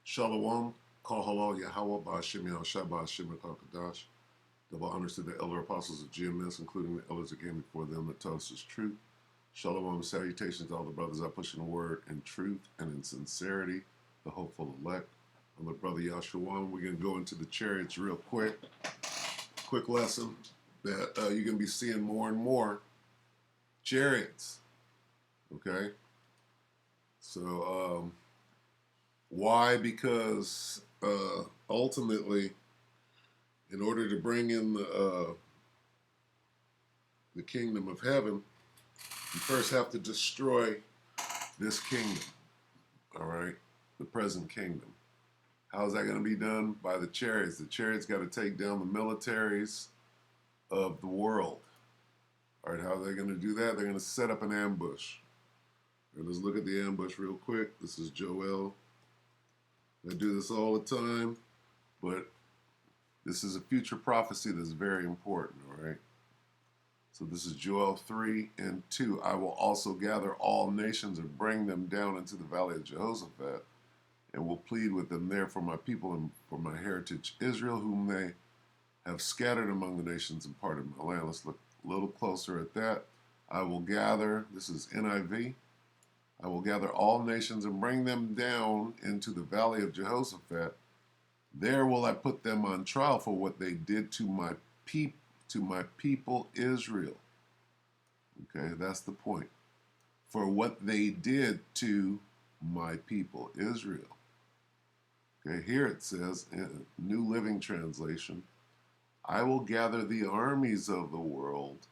Shalom, Kol Halal Yahweh, Ba'ashem Yahushua, Ba'ashem Kadash. Double honors to the elder apostles of GMS, including the elders that came before them that taught us his truth. Shalom and salutations to all the brothers out pushing the word in truth and in sincerity, the hopeful elect. I'm the brother Yahshua. We're going to go into the chariots real quick. Quick lesson that you're going to be seeing more and more chariots. Okay? So, why? Because ultimately, in order to bring in the kingdom of heaven, you first have to destroy this kingdom, all right? The present kingdom. How's that going to be done? By the chariots. The chariots got to take down the militaries of the world. All right, how are they going to do that? They're going to set up an ambush. And let's look at the ambush real quick. This is Joel. I do this all the time, but this is a future prophecy that's very important, all right? So this is Joel 3 and 2. I will also gather all nations and bring them down into the valley of Jehoshaphat, and will plead with them there for my people and for my heritage Israel, whom they have scattered among the nations and parted my land. Let's look a little closer at that. I will gather, this is NIV, I will gather all nations and bring them down into the valley of Jehoshaphat. There will I put them on trial for what they did to my people Israel. Okay, that's the point. For what they did to my people Israel. Okay, here it says in New Living Translation, I will gather the armies of the world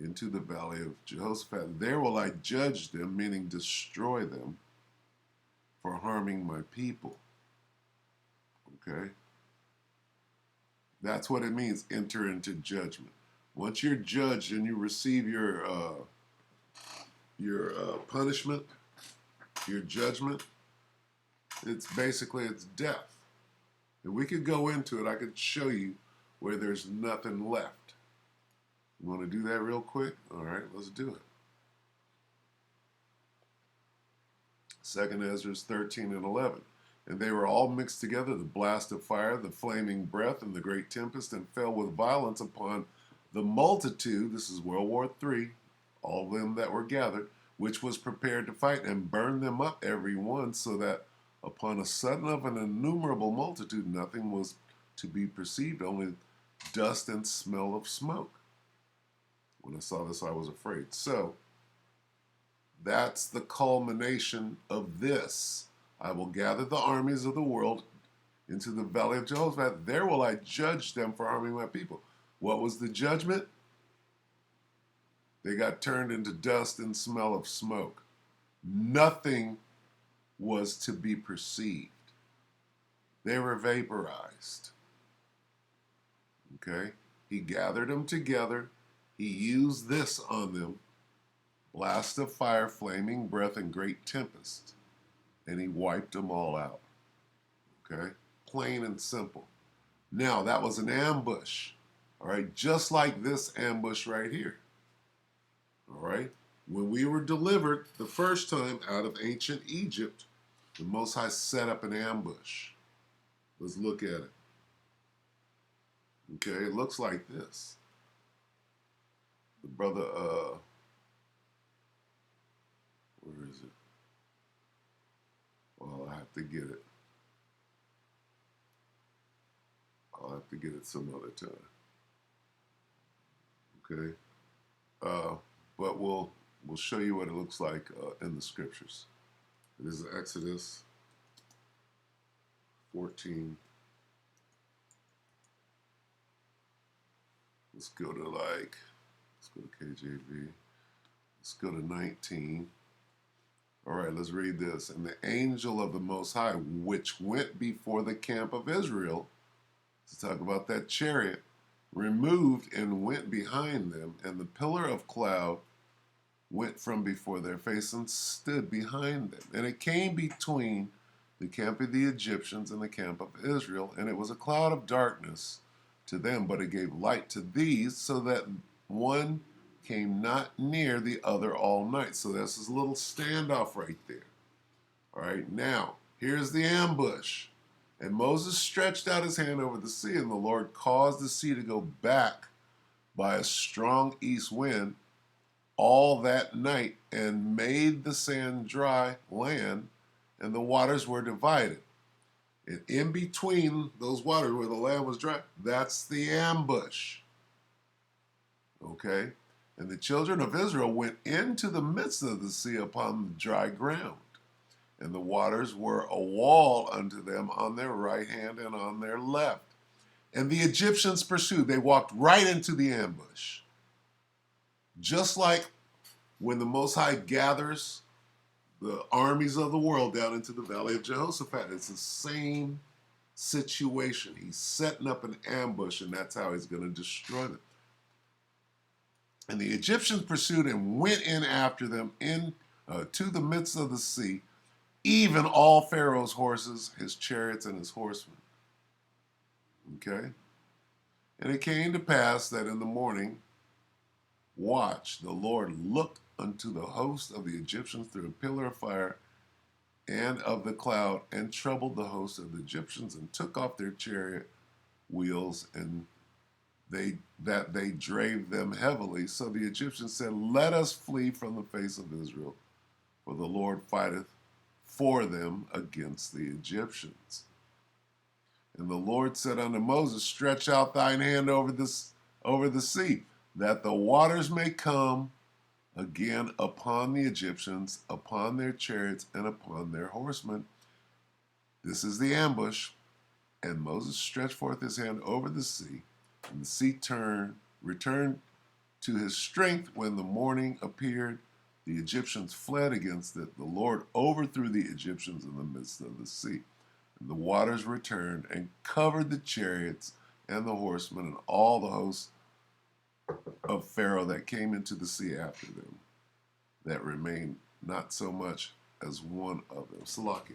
into the valley of Jehoshaphat. There will I judge them, meaning destroy them, for harming my people. Okay? That's what it means, enter into judgment. Once you're judged and you receive your punishment, your judgment, it's death. And we could go into it. I could show you where there's nothing left. You want to do that real quick? All right, let's do it. 2 Ezra 13 and 11. And they were all mixed together, the blast of fire, the flaming breath, and the great tempest, and fell with violence upon the multitude, this is World War III, all of them that were gathered, which was prepared to fight, and burned them up every one, so that upon a sudden of an innumerable multitude nothing was to be perceived, only dust and smell of smoke. When I saw this, I was afraid. So, that's the culmination of this. I will gather the armies of the world into the valley of Jehoshaphat. There will I judge them for harming my people. What was the judgment? They got turned into dust and smell of smoke. Nothing was to be perceived. They were vaporized. Okay? He gathered them together. He used this on them. Blast of fire, flaming breath, and great tempest. And he wiped them all out. Okay? Plain and simple. Now, that was an ambush. All right? Just like this ambush right here. All right? When we were delivered the first time out of ancient Egypt, the Most High set up an ambush. Let's look at it. Okay? It looks like this. The brother, where is it? Well, I have to get it. I'll have to get it some other time. Okay? But we'll show you what it looks like in the scriptures. It is Exodus 14. Let's go to KJV. Let's go to 19. All right, let's read this. And the angel of the Most High, which went before the camp of Israel, let's talk about that chariot, removed and went behind them, and the pillar of cloud went from before their face and stood behind them. And it came between the camp of the Egyptians and the camp of Israel, and it was a cloud of darkness to them, but it gave light to these, so that one came not near the other all night. So that's this little standoff right there. All right, now, Here's the ambush. And Moses stretched out his hand over the sea, and the Lord caused the sea to go back by a strong east wind all that night, and made the sand dry land, and the waters were divided. And in between those waters where the land was dry, that's the ambush. Okay? And the children of Israel went into the midst of the sea upon the dry ground. And the waters were a wall unto them on their right hand and on their left. And the Egyptians pursued. They walked right into the ambush. Just like when the Most High gathers the armies of the world down into the valley of Jehoshaphat, it's the same situation. He's setting up an ambush, and that's how he's going to destroy them. And the Egyptians pursued and went in after them to the midst of the sea, even all Pharaoh's horses, his chariots, and his horsemen. Okay? And it came to pass that in the morning watch, the Lord looked unto the host of the Egyptians through a pillar of fire and of the cloud, and troubled the host of the Egyptians, and took off their chariot wheels, and they drave them heavily. So the Egyptians said, let us flee from the face of Israel, for the Lord fighteth for them against the Egyptians. And the Lord said unto Moses, stretch out thine hand over the sea, that the waters may come again upon the Egyptians, upon their chariots, and upon their horsemen. This is the ambush. And Moses stretched forth his hand over the sea, and the sea returned to his strength when the morning appeared. The Egyptians fled against it. The Lord overthrew the Egyptians in the midst of the sea. And the waters returned and covered the chariots and the horsemen and all the hosts of Pharaoh that came into the sea after them, that remained not so much as one of them. Salakia.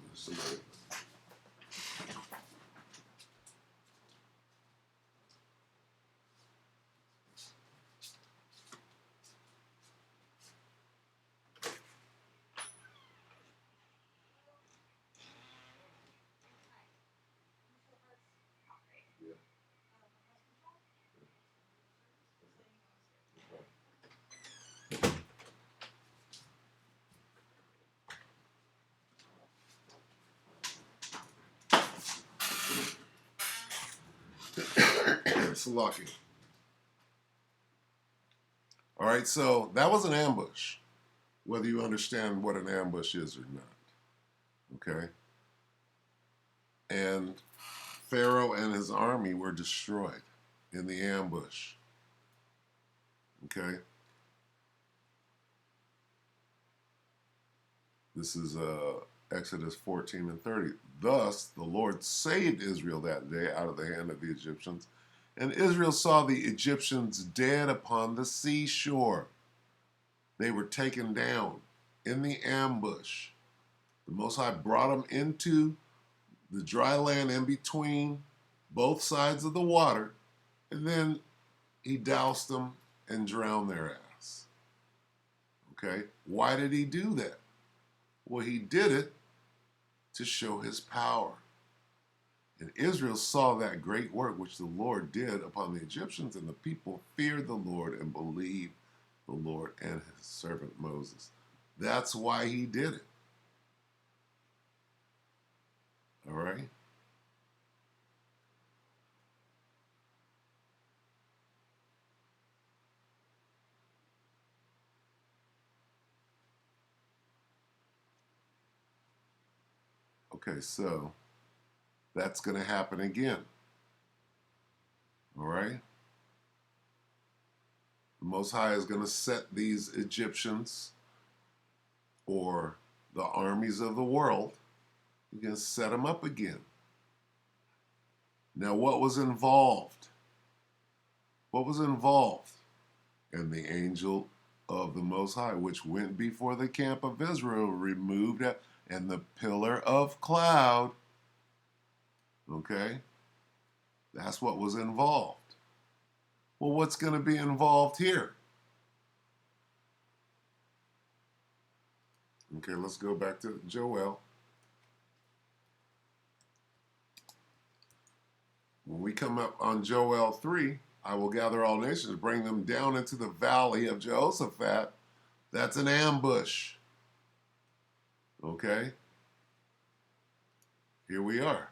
Salakia. All right, so that was an ambush, whether you understand what an ambush is or not. Okay? And Pharaoh and his army were destroyed in the ambush. Okay? This is Exodus 14 and 30. Thus the Lord saved Israel that day out of the hand of the Egyptians, and Israel saw the Egyptians dead upon the seashore. They were taken down in the ambush. The Most High brought them into the dry land in between both sides of the water, and then he doused them and drowned their ass. Okay? Why did he do that? Well, he did it to show his power. And Israel saw that great work which the Lord did upon the Egyptians, and the people feared the Lord and believed the Lord and his servant Moses. That's why he did it. All right? Okay, so that's going to happen again. All right? The Most High is going to set these Egyptians, or the armies of the world, he's going to set them up again. Now, what was involved? What was involved? And the angel of the Most High, which went before the camp of Israel, removed it, and the pillar of cloud. Okay? That's what was involved. Well, what's going to be involved here? Okay, let's go back to Joel. When we come up on Joel 3, I will gather all nations, bring them down into the valley of Jehoshaphat. That's an ambush. Okay? Here we are.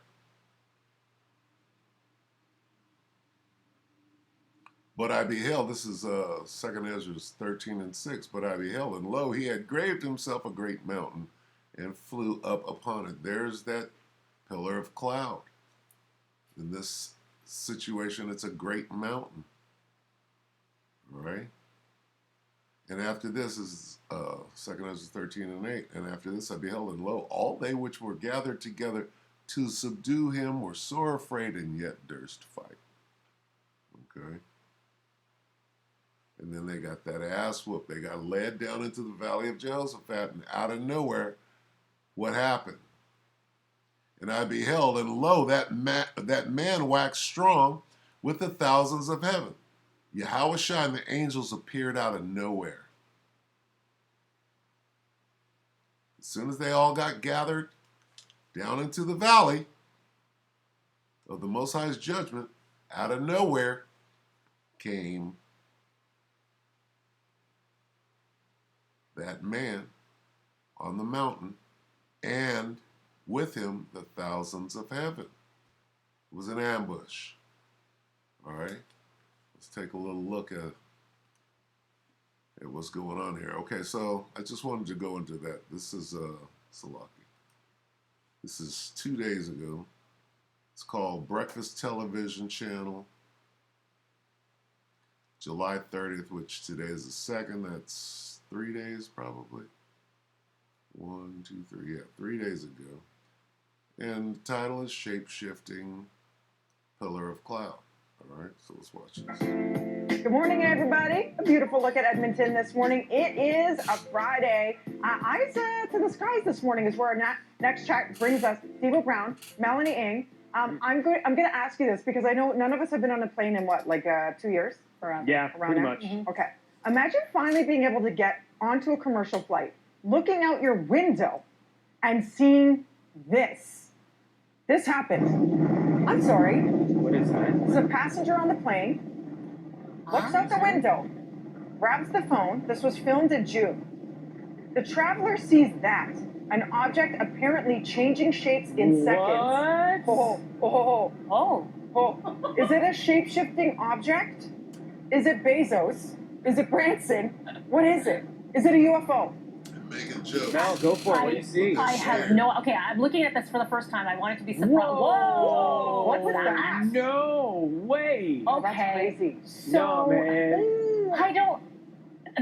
But I beheld, this is 2 Ezra 13 and 6, but I beheld, and lo, he had graved himself a great mountain and flew up upon it. There's that pillar of cloud. In this situation, it's a great mountain. All right? And after this is 2 Ezra 13 and 8, and after this I beheld, and lo, all they which were gathered together to subdue him were sore afraid and yet durst fight. Okay? And then they got that ass whooped. They got led down into the valley of Jehoshaphat, and out of nowhere, what happened? And I beheld, and lo, that man waxed strong with the thousands of heaven. Yahushua and the angels appeared out of nowhere. As soon as they all got gathered down into the valley of the Most High's judgment, out of nowhere came that man on the mountain, and with him the thousands of heaven. It was an ambush. All right? Let's take a little look at what's going on here. Okay, so I just wanted to go into that. This is Salaki. This is 2 days ago. It's called Breakfast Television Channel, July 30th, which today is the 2nd. That's 3 days probably. 1, 2, 3, yeah, 3 days ago. And the title is Shape-Shifting Pillar of Cloud. All right, so let's watch this. Good morning, everybody. A beautiful look at Edmonton this morning. It is a Friday. Eyes to the skies this morning is where our next chat brings us. Devo Brown, Melanie Ng. I'm going to ask you this because I know none of us have been on a plane in what, like 2 years? Around pretty now? much. Mm-hmm. Okay. Imagine finally being able to get onto a commercial flight, looking out your window, and seeing this. This happened. I'm sorry. What is that? There's a passenger on the plane, looks out the window, grabs the phone. This was filmed in June. The traveler sees that, an object apparently changing shapes in seconds. Oh. Is it a shape-shifting object? Is it Bezos? Is it Branson? What is it? Is it a UFO? Making jokes. No, go for it. What do you see? I have no. Okay, I'm looking at this for the first time. I want it to be surprised. Whoa! What's that? No way! Oh, that's Okay. crazy. So No, man. I don't.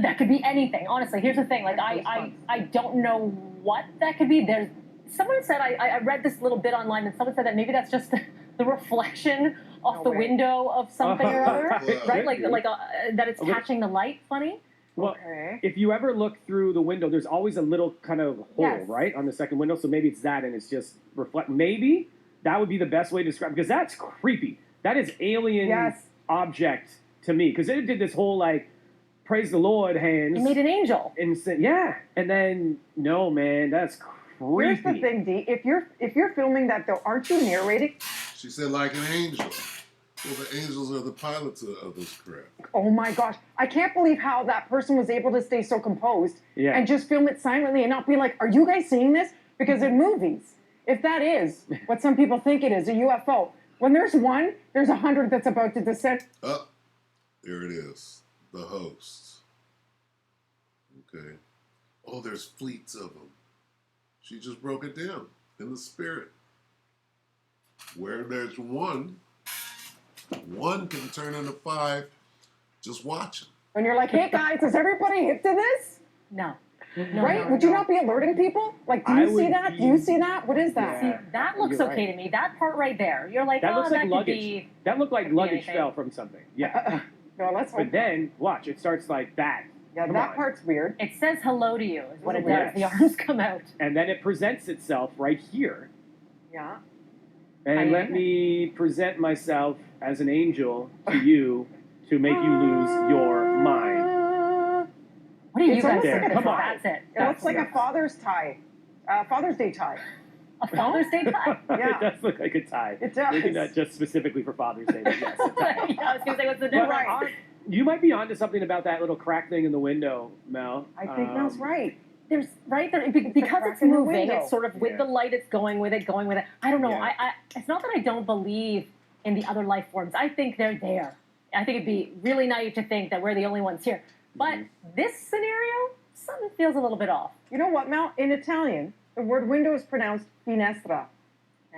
That could be anything. Honestly, here's the thing. Like I don't know what that could be. There's someone said I read this little bit online, and someone said that maybe that's just the reflection off the window of something or other, right? Like that it's catching the light. Funny. Well, Okay. if you ever look through the window, there's always a little kind of hole, Yes. right, on the second window. So maybe it's that, and it's just reflect. Maybe that would be the best way to describe, because that's creepy. That is alien Yes. object to me, because it did this whole like praise the Lord hands. You made an angel. And yeah, and then no, man, that's creepy. Here's the thing, Dee. If you're filming that though, aren't you narrating? She said like an angel. Well, the angels are the pilots of this craft. Oh my gosh. I can't believe how that person was able to stay so composed Yeah. and just film it silently and not be like, are you guys seeing this? Because in movies, if that is what some people think it is, a UFO, when there's one, there's 100 that's about to descend. Oh, there it is. The hosts. Okay. Oh, there's fleets of them. She just broke it down in the spirit. Where there's one can turn into 5 just watching. When you're like, hey guys, is everybody hip to this? No. Right? Would you not be alerting people? Like, do I you see would that? be- Do you see that? What is that? Yeah. See, that looks You're okay right. to me. That part right there. You're like, That oh, looks that like could luggage. be. That looked like could be luggage anything. fell from something. Yeah. No, let's hope. But then, watch, it starts like that. Yeah, Come that on. part's weird. It says hello to you. Is what it Yes. does. The arms come out. And then it presents itself right here. Yeah. And let me present myself as an angel to you to make you lose your mind. What are you It's guys almost like doing? a tie. That's it. It looks like a Father's tie, Father's Day tie. a Father's Day tie. Yeah. It does look like a tie. It does. Maybe not just specifically for Father's Day, but yes. A tie. Yeah, I was gonna say, what's the You're difference? right. You might be onto something about that little crack thing in the window, Mel. I think Mel's right. There's right there because crack it's in the moving. window. It's sort of with Yeah. the light. It's going with it. I don't know. Yeah. I it's not that I don't believe in the other life forms. I think they're there. I think it'd be really naive to think that we're the only ones here. But this scenario, something feels a little bit off. You know what, Mel? In Italian, the word window is pronounced finestra.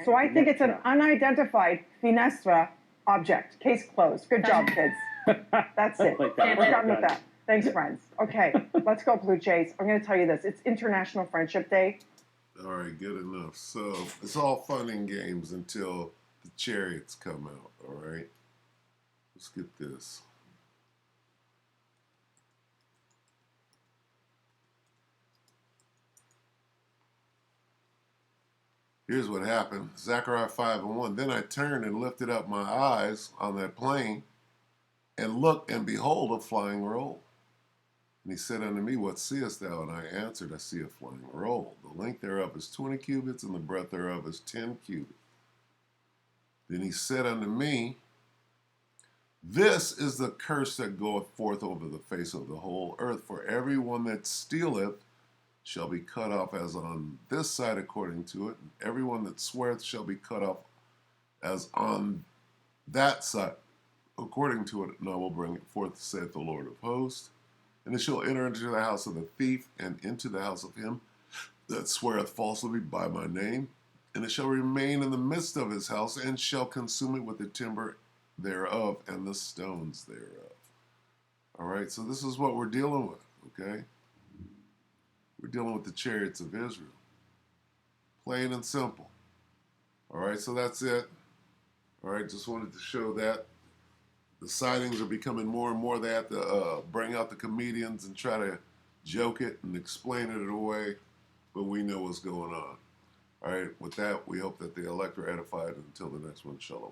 So I think it's an unidentified finestra object. Case closed. Good job, kids. That's it. Like that. We're done Well with that. Thanks, friends. Okay, let's go, Blue Jays. I'm going to tell you this. It's International Friendship Day. All right, good enough. So it's all fun and games until the chariots come out. All right, let's get this. Here's what happened. Zechariah 5:1. Then I turned and lifted up my eyes on that plain, and looked, and behold, a flying roll. And he said unto me, What seest thou? And I answered, I see a flying roll. The length thereof is 20 cubits, and the breadth thereof is 10 cubits. Then he said unto me, This is the curse that goeth forth over the face of the whole earth. For every one that stealeth shall be cut off as on this side according to it, and every one that sweareth shall be cut off as on that side according to it, and I will bring it forth, saith the Lord of hosts. And it shall enter into the house of the thief, and into the house of him that sweareth falsely by my name, and it shall remain in the midst of his house, and shall consume it with the timber thereof, and the stones thereof. All right, so this is what we're dealing with, okay? We're dealing with the chariots of Israel. Plain and simple. All right, so that's it. All right, just wanted to show that. The sightings are becoming more and more. They have to bring out the comedians and try to joke it and explain it away, but we know what's going on. All right, with that, we hope that the elect are edified. Until the next one, shalom.